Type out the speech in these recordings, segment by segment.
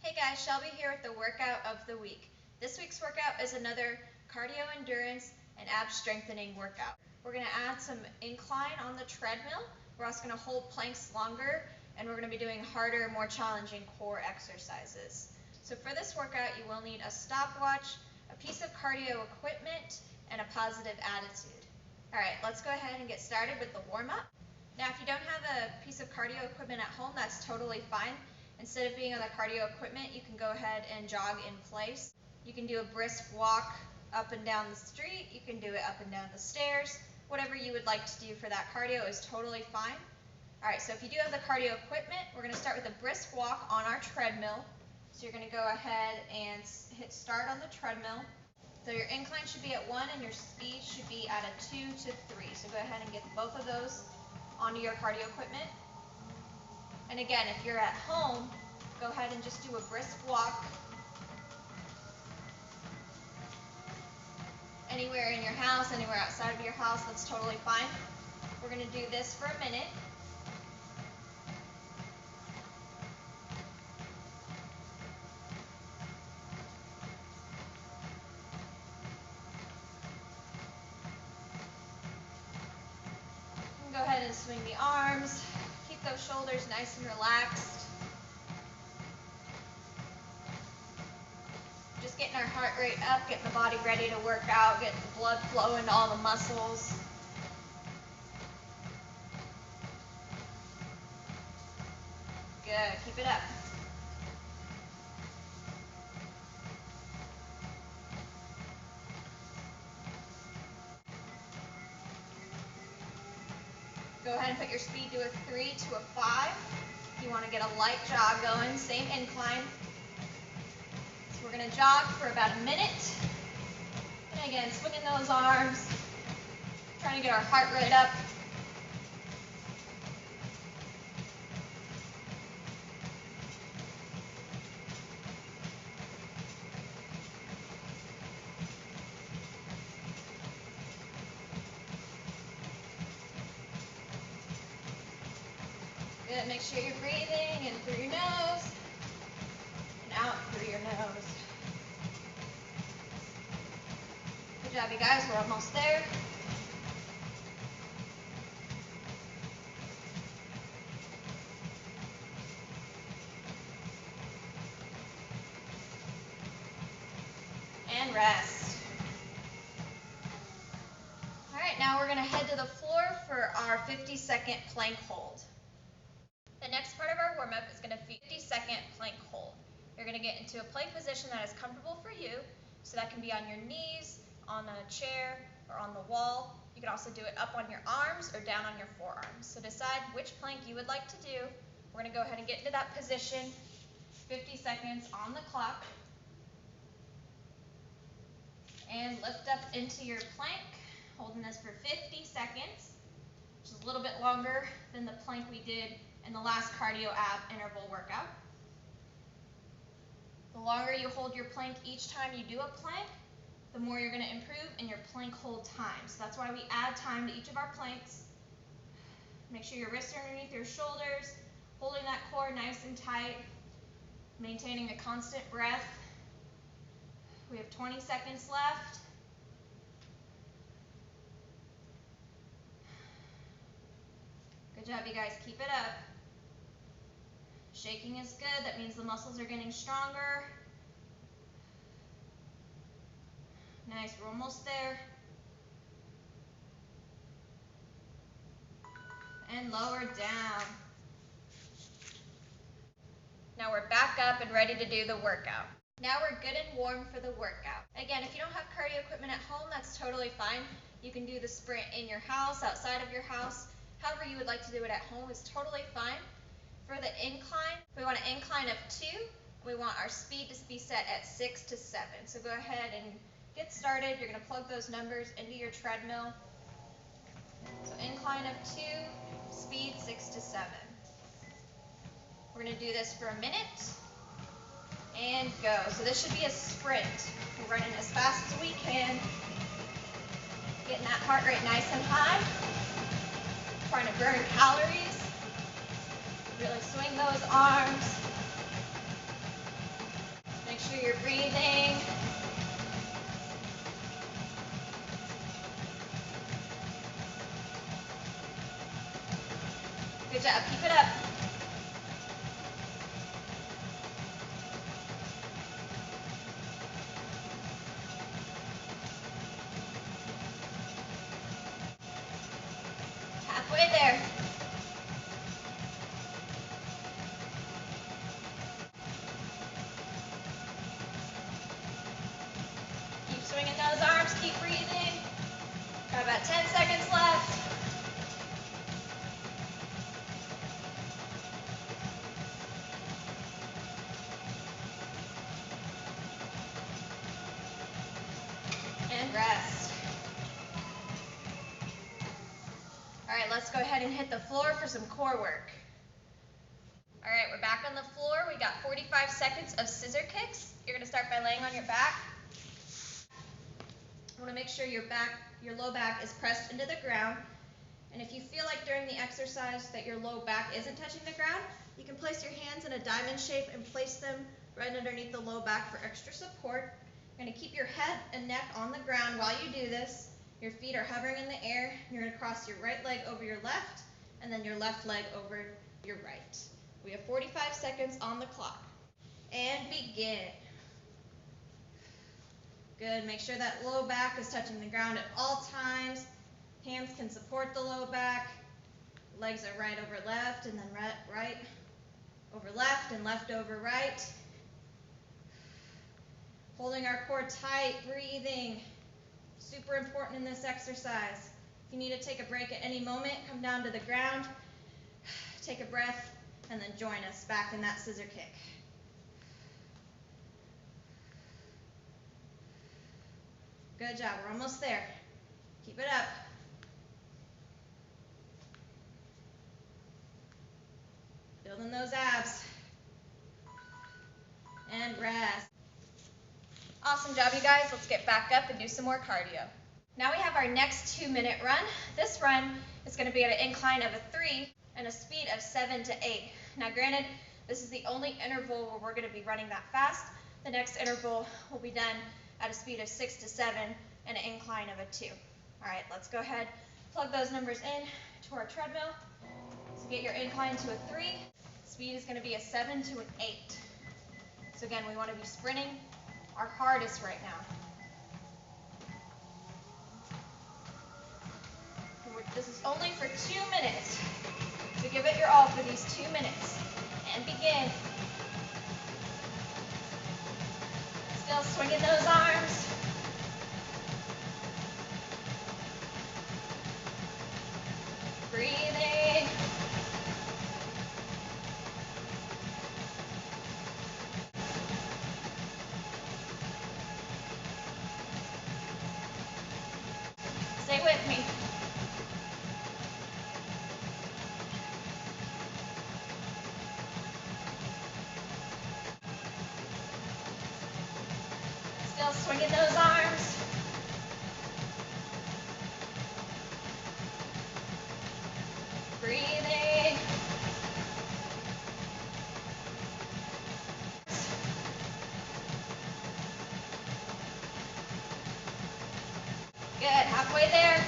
Hey guys, Shelby here with the workout of the week. This week's workout is another cardio endurance and ab strengthening workout. We're going to add some incline on the treadmill. We're also going to hold planks longer, and we're going to be doing harder, more challenging core exercises. So for this workout, you will need a stopwatch, a piece of cardio equipment, and a positive attitude. Alright, let's go ahead and get started with the warm-up. Now if you don't have a piece of cardio equipment at home, that's totally fine. Instead of being on the cardio equipment, you can go ahead and jog in place. You can do a brisk walk up and down the street. You can do it up and down the stairs. Whatever you would like to do for that cardio is totally fine. Alright, so if you do have the cardio equipment, we're going to start with a brisk walk on our treadmill. So you're going to go ahead and hit start on the treadmill. So your incline should be at 1 and your speed should be at a 2 to 3. So go ahead and get both of those onto your cardio equipment. And again, if you're at home, go ahead and just do a brisk walk. Anywhere in your house, anywhere outside of your house, that's totally fine. We're going to do this for a minute. Go ahead and swing the arms. Keep those shoulders nice and relaxed. Just getting our heart rate up, getting the body ready to work out, getting the blood flowing to all the muscles. Good, keep it up. Go ahead and put your speed to a 3 to a 5. If you want to get a light jog going, same incline. So we're going to jog for about a minute. And again, swinging those arms, trying to get our heart rate up. Good, make sure you're breathing in through your nose and out through your nose. Good job, you guys, we're almost there. And rest. Alright, now we're going to head to the floor for our 50-second plank hold. The next part of our warm-up is going to be 50-second plank hold. You're going to get into a plank position that is comfortable for you, so that can be on your knees, on a chair, or on the wall. You can also do it up on your arms or down on your forearms. So decide which plank you would like to do. We're going to go ahead and get into that position. 50 seconds on the clock. And lift up into your plank, holding this for 50 seconds, which is a little bit longer than the plank we did in the last cardio ab interval workout. The longer you hold your plank each time you do a plank, the more you're going to improve in your plank hold time. So that's why we add time to each of our planks. Make sure your wrists are underneath your shoulders, holding that core nice and tight, maintaining a constant breath. We have 20 seconds left. Good job, you guys. Keep it up. Shaking is good. That means the muscles are getting stronger. Nice. We're almost there. And lower down. Now we're back up and ready to do the workout. Now we're good and warm for the workout. Again, if you don't have cardio equipment at home, that's totally fine. You can do the sprint in your house, outside of your house. However you would like to do it at home is totally fine. For the incline, we want an incline of 2. We want our speed to be set at 6 to 7. So go ahead and get started. You're going to plug those numbers into your treadmill. So incline of 2, speed 6 to 7. We're going to do this for a minute. And go. So this should be a sprint. We're running as fast as we can. Getting that heart rate nice and high. Trying to burn calories. Really swing those arms. Breathing. Good job, keep it up. Halfway there. Keep swinging those arms, keep breathing. Got about 10 seconds left. And rest. All right, let's go ahead and hit the floor for some core work. All right, we're back on the floor. We got 45 seconds of scissor kicks. You're gonna start by laying on your back. You wanna make sure your low back is pressed into the ground. And if you feel like during the exercise that your low back isn't touching the ground, you can place your hands in a diamond shape and place them right underneath the low back for extra support. You're gonna keep your head and neck on the ground while you do this. Your feet are hovering in the air. You're gonna cross your right leg over your left, and then your left leg over your right. We have 45 seconds on the clock. And begin. Good, make sure that low back is touching the ground at all times. Hands can support the low back. Legs are right over left, and then right over left, and left over right. Holding our core tight, breathing. Super important in this exercise. If you need to take a break at any moment, come down to the ground, take a breath, and then join us back in that scissor kick. Good job, we're almost there. Keep it up. Building those abs. And rest. Awesome job, you guys. Let's get back up and do some more cardio. Now we have our next 2-minute run. This run is going to be at an incline of a 3 and a speed of 7 to 8. Now granted, this is the only interval where we're going to be running that fast. The next interval will be done at a speed of 6 to 7 and an incline of a 2. All right, let's go ahead, plug those numbers in to our treadmill. So get your incline to a 3. Speed is going to be a 7 to an 8. So again, we want to be sprinting our hardest right now. This is only for 2 minutes. So give it your all for these 2 minutes. And begin. Still swinging those arms. Breathing. Stay with me. Still swinging those arms. Breathing. Good, halfway there.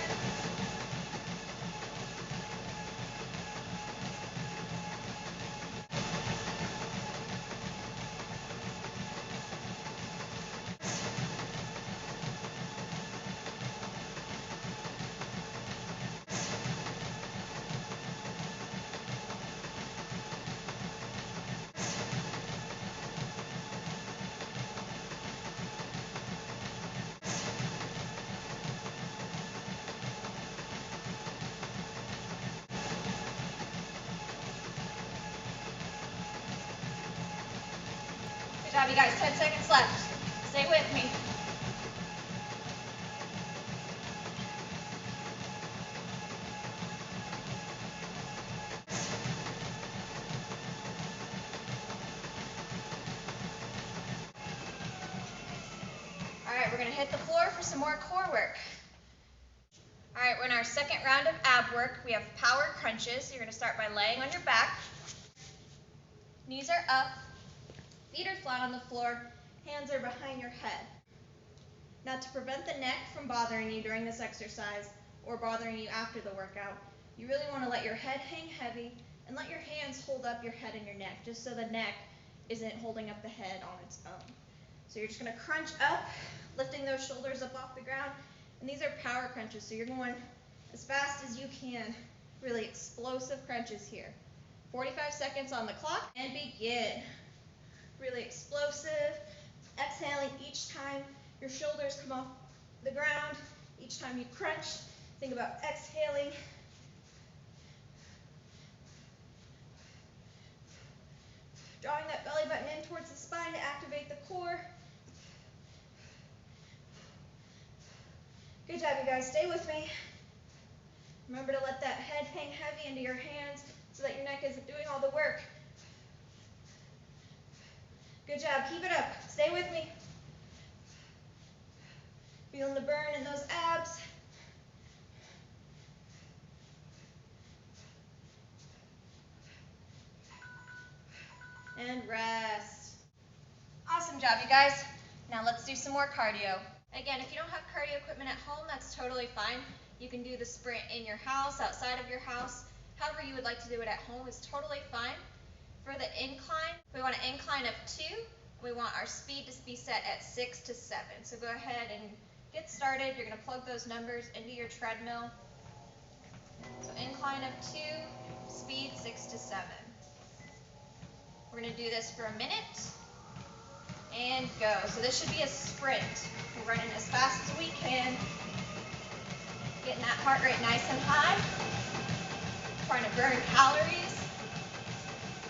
Good job, you guys. 10 seconds left. Stay with me. All right, we're going to hit the floor for some more core work. All right, we're in our second round of ab work. We have power crunches. You're going to start by laying on your back. Knees are up. Feet are flat on the floor, Hands are behind your head. Now, to prevent the neck from bothering you during this exercise or bothering you after the workout, you really want to let your head hang heavy and let your hands hold up your head and your neck, just so the neck isn't holding up the head on its own. So you're just going to crunch up, lifting those shoulders up off the ground. And these are power crunches, so you're going as fast as you can. Really explosive crunches here. 45 seconds on the clock, and begin. Really explosive. Exhaling each time your shoulders come off the ground. Each time you crunch, think about exhaling. Drawing that belly button in towards the spine to activate the core. Good job, you guys. Stay with me. Remember to let that head hang heavy into your hands so that your neck isn't doing all the work. Good job. Keep it up. Stay with me. Feeling the burn in those abs. And rest. Awesome job, you guys. Now let's do some more cardio. Again, if you don't have cardio equipment at home, that's totally fine. You can do the sprint in your house, outside of your house. However you would like to do it at home is totally fine. For the incline, we want an incline of 2. We want our speed to be set at 6 to 7. So go ahead and get started. You're going to plug those numbers into your treadmill. So incline of 2, speed 6 to 7. We're going to do this for a minute. And go. So this should be a sprint. We're running as fast as we can. Getting that heart rate nice and high. Trying to burn calories.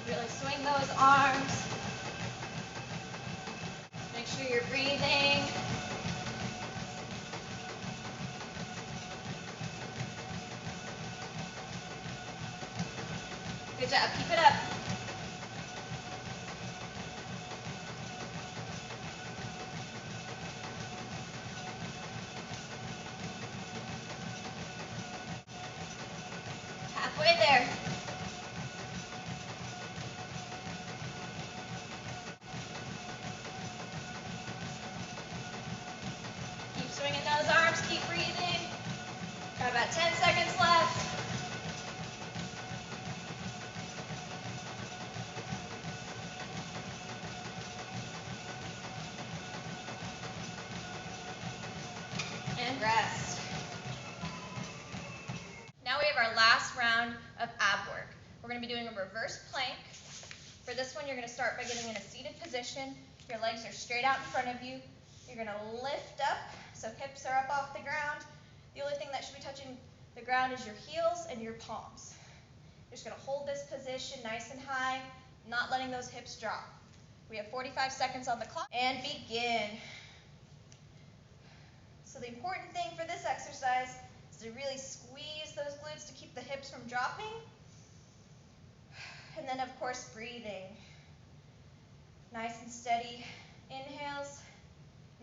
Really swing those arms. Make sure you're breathing. Good job. Keep it up. Halfway there. Keep swinging those arms, keep breathing. Got about 10 seconds left. And rest. Now we have our last round of ab work. We're going to be doing a reverse plank. For this one, you're going to start by getting in a seated position. Your legs are straight out in front of you. You're going to lift up, so hips are up off the ground. The only thing that should be touching the ground is your heels and your palms. You're just going to hold this position nice and high, not letting those hips drop. We have 45 seconds on the clock, and begin. So the important thing for this exercise is to really squeeze those glutes to keep the hips from dropping. And then, of course, breathing. Nice and steady inhales,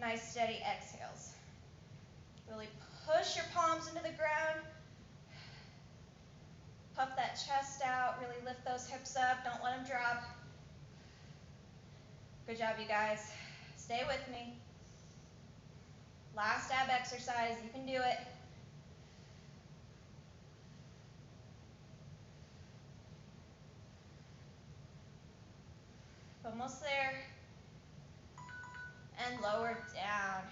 nice steady exhales. Really push your palms into the ground. Puff that chest out, really lift those hips up, don't let them drop. Good job, you guys. Stay with me. Last ab exercise, you can do it. Almost there. And lower down.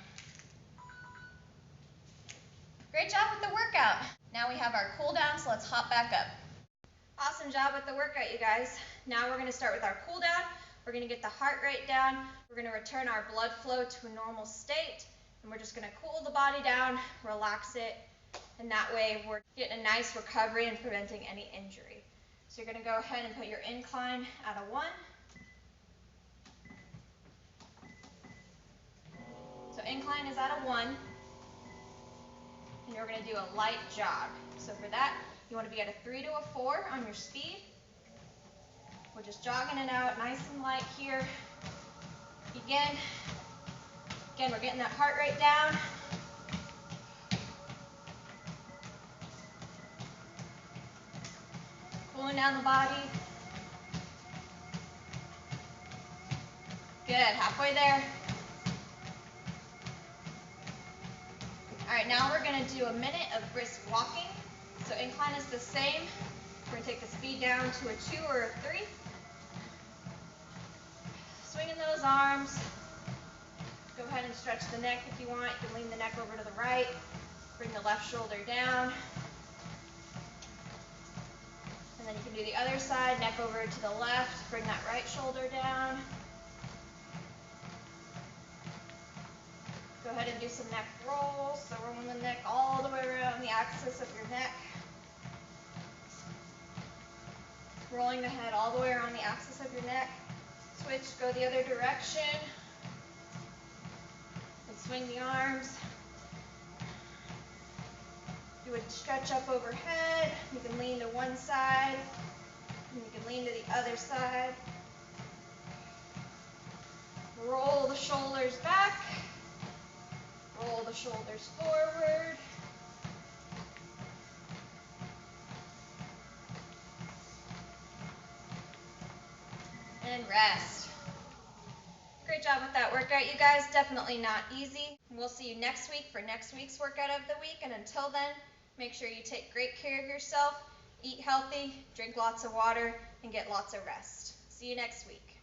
Great job with the workout. Now we have our cool down, so let's hop back up. Awesome job with the workout, you guys. Now we're going to start with our cool down. We're going to get the heart rate down. We're going to return our blood flow to a normal state. And we're just going to cool the body down, relax it, and that way we're getting a nice recovery and preventing any injury. So you're going to go ahead and put your incline at a 1. So incline is at a 1. And you're going to do a light jog. So for that, you want to be at a 3 to a 4 on your speed. We're just jogging it out nice and light here. Begin. Again, we're getting that heart rate down. Cooling down the body. Good, halfway there. Alright, now we're going to do a minute of brisk walking. So incline is the same. We're going to take the speed down to a 2 or a 3. Swinging those arms. Go ahead and stretch the neck if you want. You can lean the neck over to the right. Bring the left shoulder down. And then you can do the other side, neck over to the left. Bring that right shoulder down. Go ahead and do some neck rolls. So rolling the neck all the way around the axis of your neck. Rolling the head all the way around the axis of your neck. Switch, go the other direction. And swing the arms. Do a stretch up overhead. You can lean to one side. And you can lean to the other side. Roll the shoulders back. Roll the shoulders forward. And rest. Great job with that workout, you guys. Definitely not easy. We'll see you next week for next week's workout of the week. And until then, make sure you take great care of yourself, eat healthy, drink lots of water, and get lots of rest. See you next week.